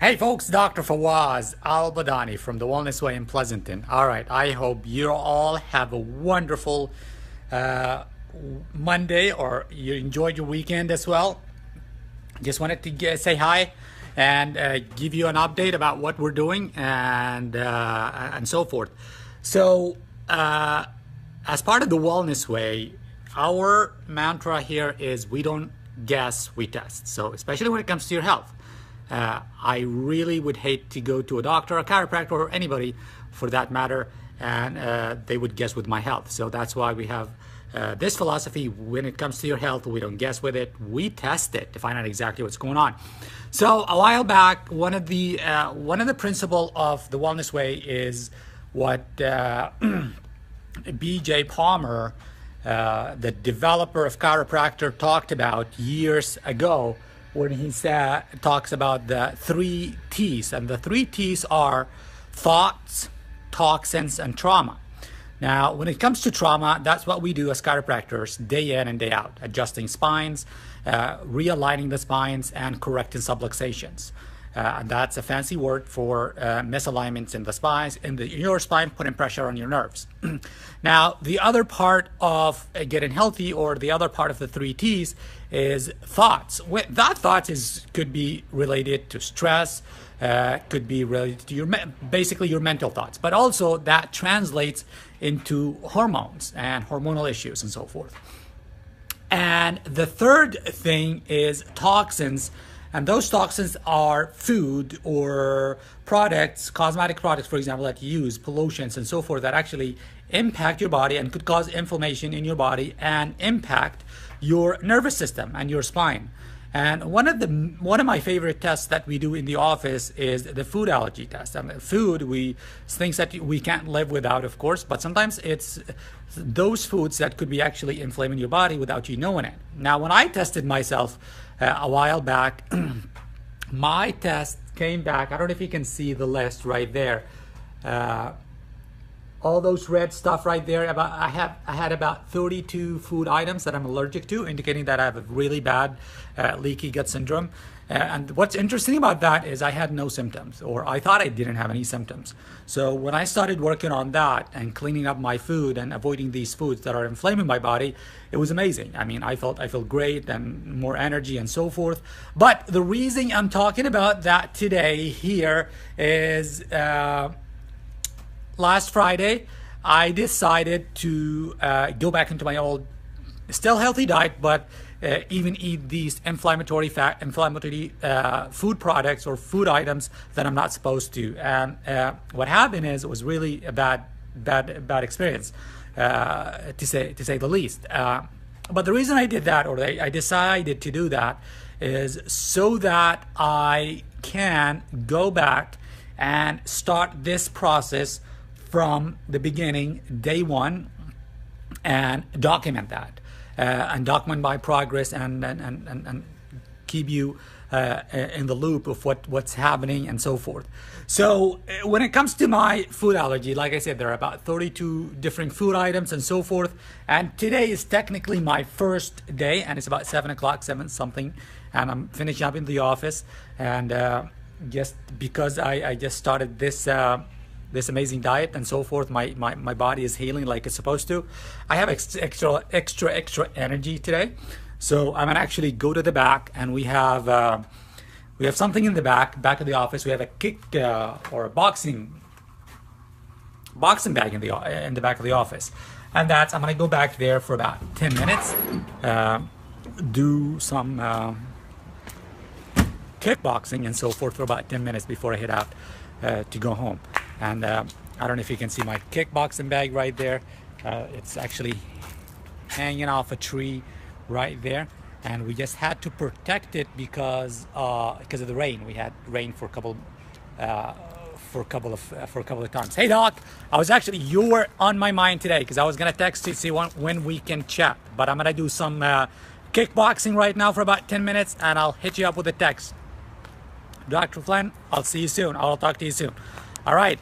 Hey folks, Dr. Fawaz Al-Badani from the Wellness Way in Pleasanton. All right, I hope you all have a wonderful uh, Monday or you enjoyed your weekend as well. Just wanted to say hi and give you an update about what we're doing and so forth. So, as part of the Wellness Way, our mantra here is we don't guess, we test. So, especially when it comes to your health. I really would hate to go to a doctor, a chiropractor, or anybody for that matter, and they would guess with my health. So that's why we have this philosophy. When it comes to your health, we don't guess with it. We test it to find out exactly what's going on. So a while back, one of the principle of the Wellness Way is what B.J. Palmer, the developer of chiropractor, talked about years ago when he talks about the three T's. And the three T's are thoughts, toxins, and trauma. Now, when it comes to trauma, that's what we do as chiropractors day in and day out, adjusting spines, realigning the spines, and correcting subluxations. And that's a fancy word for misalignments in the spines, in your spine, putting pressure on your nerves. Now, the other part of getting healthy, or the other part of the three T's, is thoughts. That thoughts could be related to stress, could be related to basically your mental thoughts, but also that translates into hormones and hormonal issues and so forth. And the third thing is toxins. And those toxins are food or products, cosmetic products, for example, that you use, pollutions and so forth, that actually impact your body and could cause inflammation in your body and impact your nervous system and your spine. And one of my favorite tests that we do in the office is the food allergy test. I mean, food, things that we can't live without, of course, but sometimes it's those foods that could be actually inflaming your body without you knowing it. Now, when I tested myself a while back, my test came back. I don't know if you can see the list right there. All those red stuff right there. I had about 32 food items that I'm allergic to, indicating that I have a really bad leaky gut syndrome. And what's interesting about that is I had no symptoms, or I thought I didn't have any symptoms. So when I started working on that and cleaning up my food and avoiding these foods that are inflaming my body, it was amazing. I mean, I felt great and more energy and so forth. But the reason I'm talking about that today here is last Friday, I decided to go back into my old, still healthy diet, but even eat these inflammatory food products or food items that I'm not supposed to. And what happened is it was really a bad experience, to say the least. But the reason I did that, or I decided to do that, is so that I can go back and start this process from the beginning, day one, and document that, and document my progress, and keep you in the loop of what's happening and so forth. So when it comes to my food allergy, like I said, there are about 32 different food items and so forth. And today is technically my first day, and it's about 7 o'clock, 7 something, and I'm finishing up in the office. And just because I just started this amazing diet and so forth, my body is healing like it's supposed to. I have extra energy today, so I'm gonna actually go to the back, and we have something in the back of the office. We have a kick or a boxing bag in the back of the office, and I'm gonna go back there for about 10 minutes, do some kickboxing and so forth for about 10 minutes before I head out to go home. And I don't know if you can see my kickboxing bag right there. It's actually hanging off a tree right there, and we just had to protect it because of the rain. We had rain for a couple of times. Hey Doc, you were on my mind today because I was gonna text you to see when we can chat, but I'm gonna do some kickboxing right now for about 10 minutes, and I'll hit you up with a text. Dr. Flynn, I'll see you soon. I'll talk to you soon. All right,